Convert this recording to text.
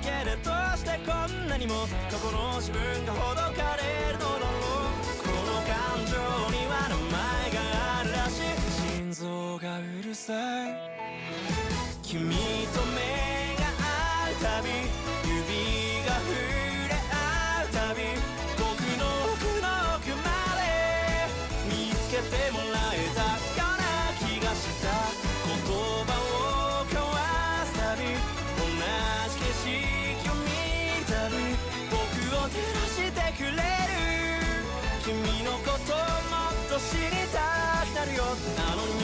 けでどうしてこんなにも過去の自分がほどかれるのだろう。この感情には名前があるらしい。心臓がうるさい。君と目が合うたび、指が触れ合うたび、僕の奥の奥まで見つけてもらえたような気がした。言葉を交わすたび、同じ景色を見るたび、僕を照らしてくれる。君のこともっと知りたくなるよ。なのに